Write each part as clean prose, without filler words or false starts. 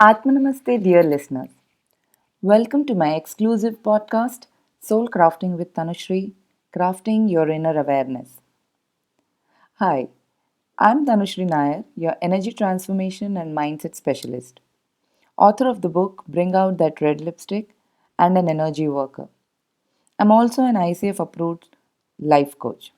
Atmanamaste, dear listeners. Welcome to my exclusive podcast, Soul Crafting with Tanushri, Crafting Your Inner Awareness. Hi, I'm Tanushri Nair, your energy transformation and mindset specialist, author of the book Bring Out That Red Lipstick and an energy worker. I'm also an ICF approved life coach.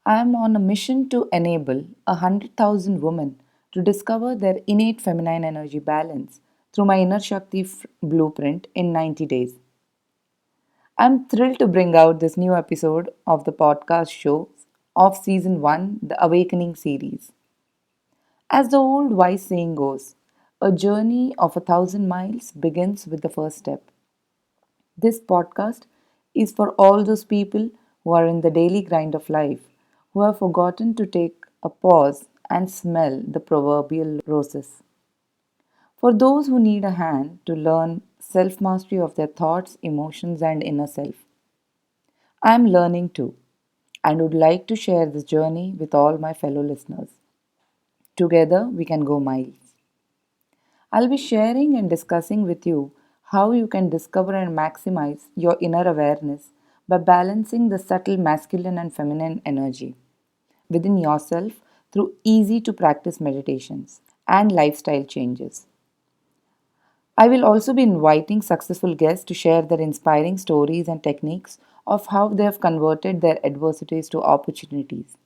I am on a mission to enable 100,000 women to discover their innate feminine energy balance through my inner Shakti blueprint in 90 days. I'm thrilled to bring out this new episode of the podcast show of season 1, the Awakening series. As the old wise saying goes, a journey of 1,000 miles begins with the first step. This podcast is for all those people who are in the daily grind of life, who have forgotten to take a pause and smell the proverbial roses. For those who need a hand to learn self mastery of their thoughts, emotions, and inner self. I am learning too and would like to share this journey with all my fellow listeners. Together, we can go miles. I'll be sharing and discussing with you how you can discover and maximize your inner awareness by balancing the subtle masculine and feminine energy within yourself through easy to practice meditations and lifestyle changes. I will also be inviting successful guests to share their inspiring stories and techniques of how they have converted their adversities to opportunities.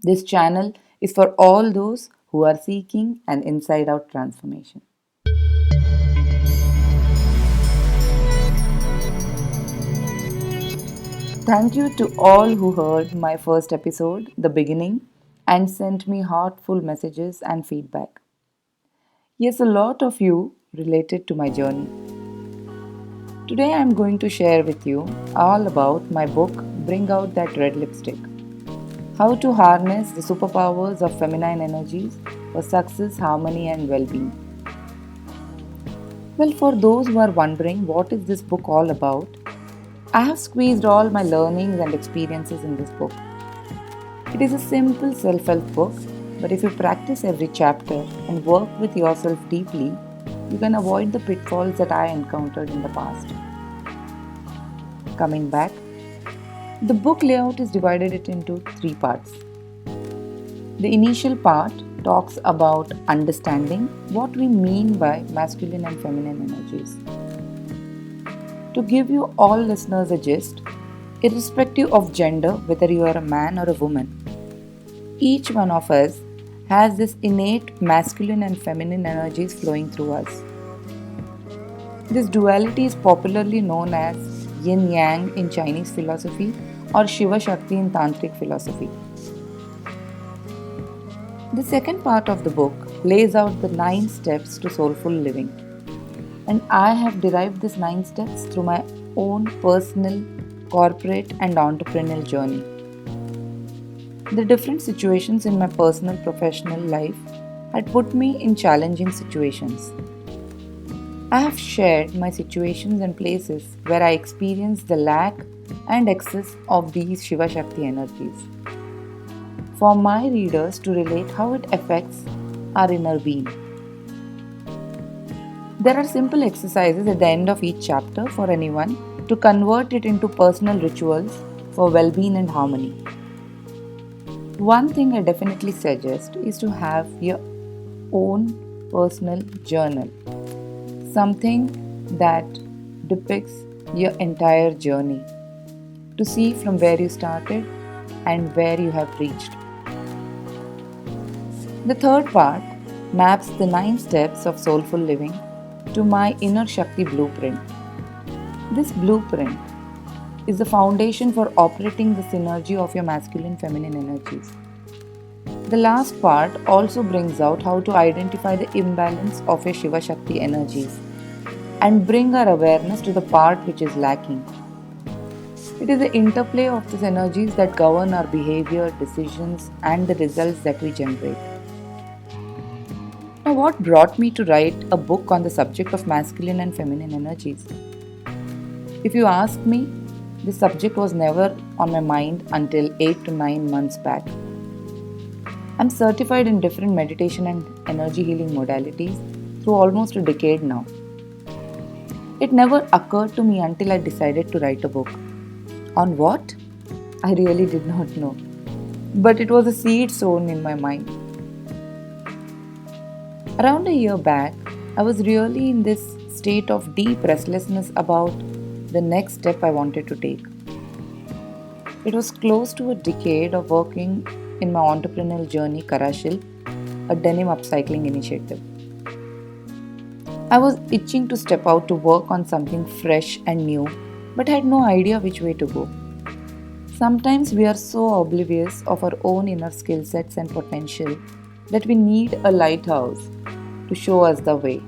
This channel is for all those who are seeking an inside out transformation. Thank you to all who heard my first episode, the beginning, and sent me heartful messages and feedback. Yes, a lot of you related to my journey. Today I am going to share with you all about my book Bring Out That Red Lipstick. How to harness the superpowers of feminine energies for success, harmony and well-being. Well, for those who are wondering what is this book all about, I have squeezed all my learnings and experiences in this book. It is a simple self-help book, but if you practice every chapter and work with yourself deeply, you can avoid the pitfalls that I encountered in the past. Coming back, the book layout is divided it into 3 parts. The initial part talks about understanding what we mean by masculine and feminine energies. To give you all listeners a gist, irrespective of gender, whether you are a man or a woman, each one of us has this innate masculine and feminine energies flowing through us. This duality is popularly known as yin yang in Chinese philosophy or Shiva Shakti in Tantric philosophy. The second part of the book lays out the 9 steps to soulful living, and I have derived these 9 steps through my own personal, corporate, and entrepreneurial journey. The different situations in my personal professional life had put me in challenging situations. I have shared my situations and places where I experienced the lack and excess of these Shiva Shakti energies. For my readers to relate how it affects our inner being. There are simple exercises at the end of each chapter for anyone to convert it into personal rituals for well-being and harmony. One thing I definitely suggest is to have your own personal journal. Something that depicts your entire journey to see from where you started and where you have reached. The third part maps the 9 steps of soulful living to my inner Shakti blueprint. This blueprint is the foundation for operating the synergy of your masculine feminine energies. The last part also brings out how to identify the imbalance of your Shiva Shakti energies and bring our awareness to the part which is lacking. It is the interplay of these energies that govern our behavior, decisions, and the results that we generate. Now, what brought me to write a book on the subject of masculine and feminine energies? If you ask me, this subject was never on my mind until 8 to 9 months back. I'm certified in different meditation and energy healing modalities through almost a decade now. It never occurred to me until I decided to write a book. On what? I really did not know. But it was a seed sown in my mind. Around a year back, I was really in this state of deep restlessness about the next step I wanted to take. It was close to a decade of working in my entrepreneurial journey, Karashil, a denim upcycling initiative. I was itching to step out to work on something fresh and new, but had no idea which way to go. Sometimes we are so oblivious of our own inner skill sets and potential that we need a lighthouse to show us the way.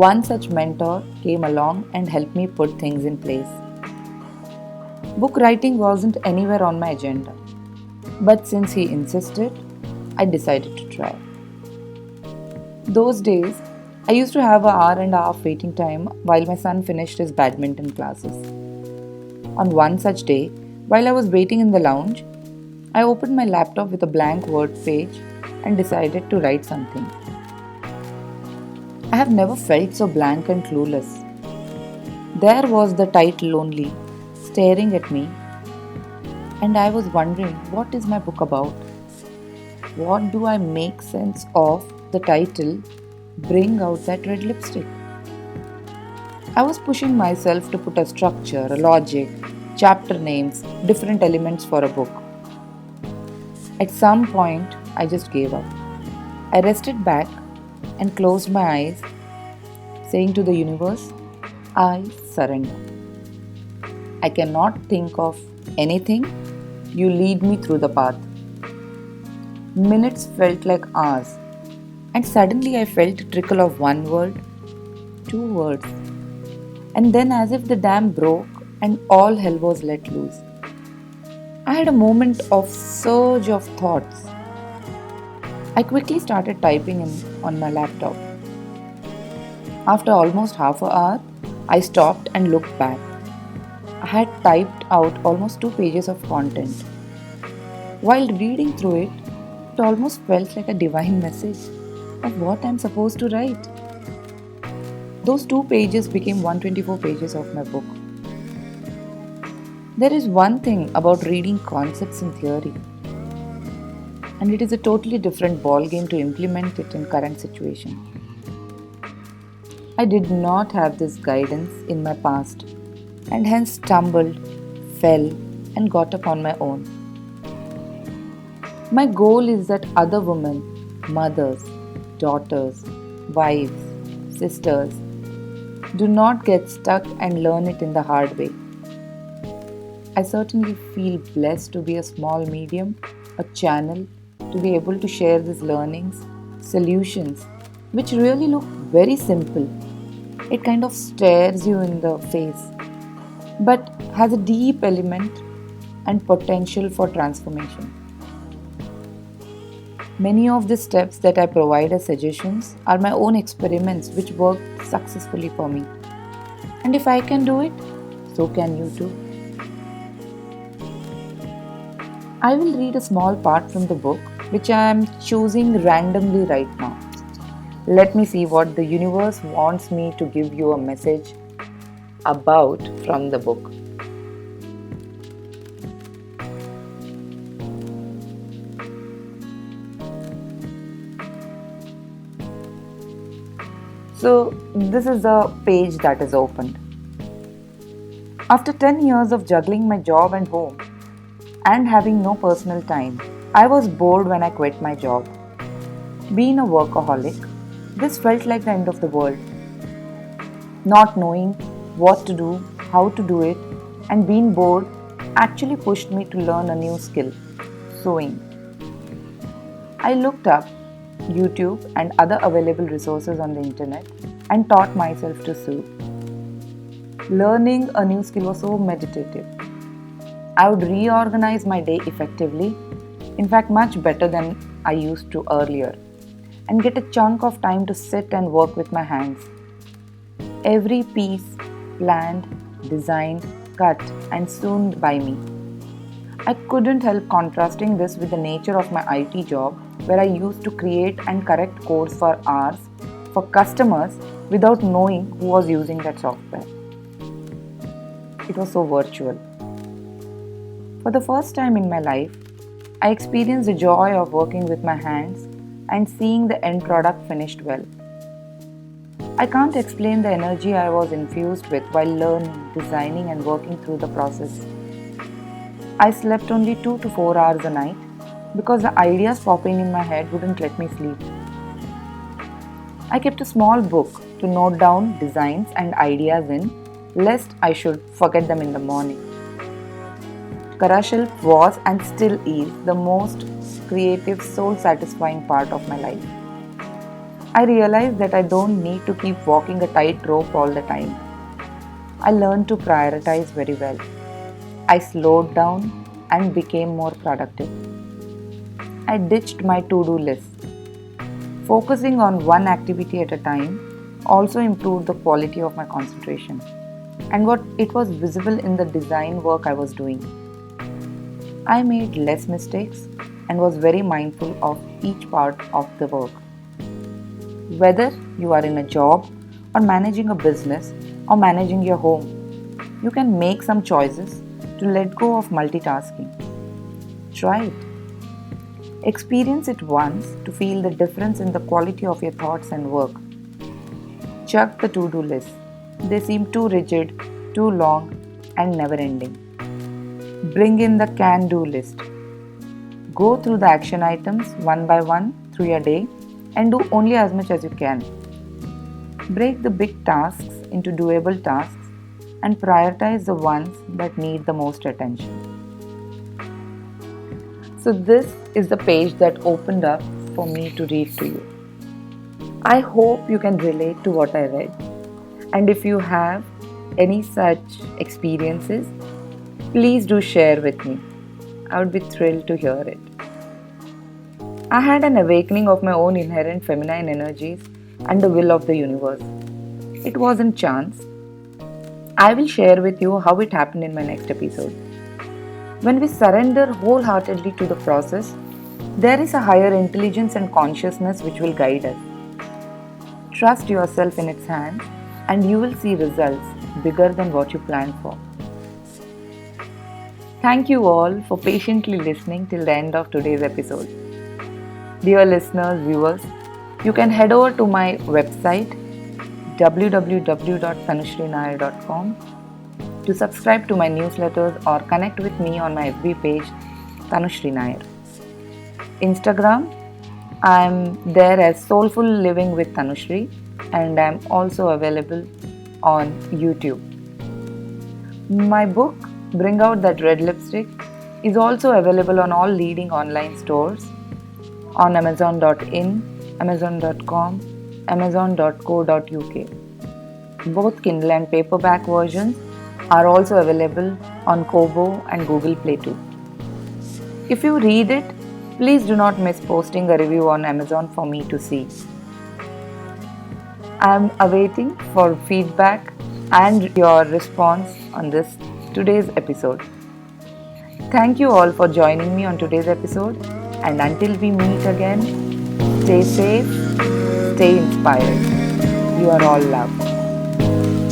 One such mentor came along and helped me put things in place. Book writing wasn't anywhere on my agenda, but since he insisted, I decided to try. Those days, I used to have an hour and a half waiting time while my son finished his badminton classes. On one such day, while I was waiting in the lounge, I opened my laptop with a blank word page and decided to write something. I have never felt so blank and clueless. There was the title only, staring at me, and I was wondering, what is my book about? What do I make sense of the title, Bring Out That Red Lipstick? I was pushing myself to put a structure, a logic, chapter names, different elements for a book. At some point, I just gave up. I rested back and closed my eyes, saying to the universe, I surrender. I cannot think of anything. You lead me through the path. Minutes felt like hours, and suddenly I felt a trickle of one word, two words, and then as if the dam broke and all hell was let loose. I had a moment of surge of thoughts. I quickly started typing on my laptop. After almost half an hour, I stopped and looked back. I had typed out almost 2 pages of content. While reading through it, it almost felt like a divine message of what I'm supposed to write. Those 2 pages became 124 pages of my book. There is one thing about reading concepts in theory, and it is a totally different ballgame to implement it in current situation. I did not have this guidance in my past, and hence stumbled, fell, and got up on my own. My goal is that other women, mothers, daughters, wives, sisters, do not get stuck and learn it in the hard way. I certainly feel blessed to be a small medium, a channel, to be able to share these learnings, solutions, which really look very simple. It kind of stares you in the face, but has a deep element and potential for transformation. Many of the steps that I provide as suggestions are my own experiments which worked successfully for me. And if I can do it, so can you too. I will read a small part from the book which I am choosing randomly right now. Let me see what the universe wants me to give you a message about from the book. So, this is the page that is opened. After 10 years of juggling my job and home and having no personal time, I was bored when I quit my job. Being a workaholic, this felt like the end of the world. Not knowing what to do, how to do it, and being bored actually pushed me to learn a new skill, sewing. I looked up YouTube and other available resources on the internet and taught myself to sew. Learning a new skill was so meditative. I would reorganize my day effectively, in fact, much better than I used to earlier, and get a chunk of time to sit and work with my hands. Every piece planned, designed, cut, and sewn by me. I couldn't help contrasting this with the nature of my IT job, where I used to create and correct codes for hours for customers without knowing who was using that software. It was so virtual. For the first time in my life, I experienced the joy of working with my hands and seeing the end product finished well. I can't explain the energy I was infused with while learning, designing, and working through the process. I slept only 2 to 4 hours a night because the ideas popping in my head wouldn't let me sleep. I kept a small book to note down designs and ideas in, lest I should forget them in the morning. Karashil was and still is the most creative, soul satisfying part of my life. I realized that I don't need to keep walking a tightrope all the time. I learned to prioritize very well. I slowed down and became more productive. I ditched my to-do list. Focusing on one activity at a time also improved the quality of my concentration, and what it was visible in the design work I was doing. I made less mistakes and was very mindful of each part of the work. Whether you are in a job or managing a business or managing your home, you can make some choices to let go of multitasking. Try it. Experience it once to feel the difference in the quality of your thoughts and work. Chuck the to-do list. They seem too rigid, too long, and never ending. Bring in the can-do list. Go through the action items one by one through your day and do only as much as you can. Break the big tasks into doable tasks and prioritize the ones that need the most attention. So this is the page that opened up for me to read to you. I hope you can relate to what I read. And if you have any such experiences, please do share with me. I would be thrilled to hear it. I had an awakening of my own inherent feminine energies and the will of the universe. It wasn't chance. I will share with you how it happened in my next episode. When we surrender wholeheartedly to the process, there is a higher intelligence and consciousness which will guide us. Trust yourself in its hands and you will see results bigger than what you planned for. Thank you all for patiently listening till the end of today's episode. Dear listeners, viewers, you can head over to my website www.tanushrinair.com to subscribe to my newsletters or connect with me on my FB page Tanushri Nair. Instagram, I am there as Soulful Living with Tanushri and I am also available on YouTube. My book, Bring Out That Red Lipstick, is also available on all leading online stores on Amazon.in, Amazon.com, Amazon.co.uk. Both Kindle and paperback versions are also available on Kobo and Google Play too. If you read it, please do not miss posting a review on Amazon for me to see. I am awaiting for feedback and your response on today's episode. Thank you all for joining me on today's episode, and until we meet again, stay safe, stay inspired. You are all loved.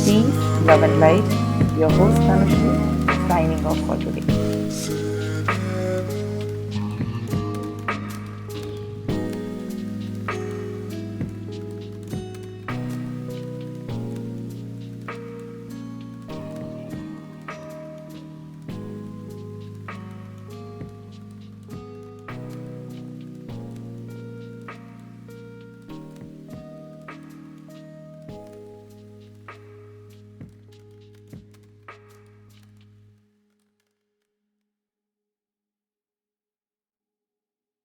Peace, love and light. Your host Tanushri signing off for today.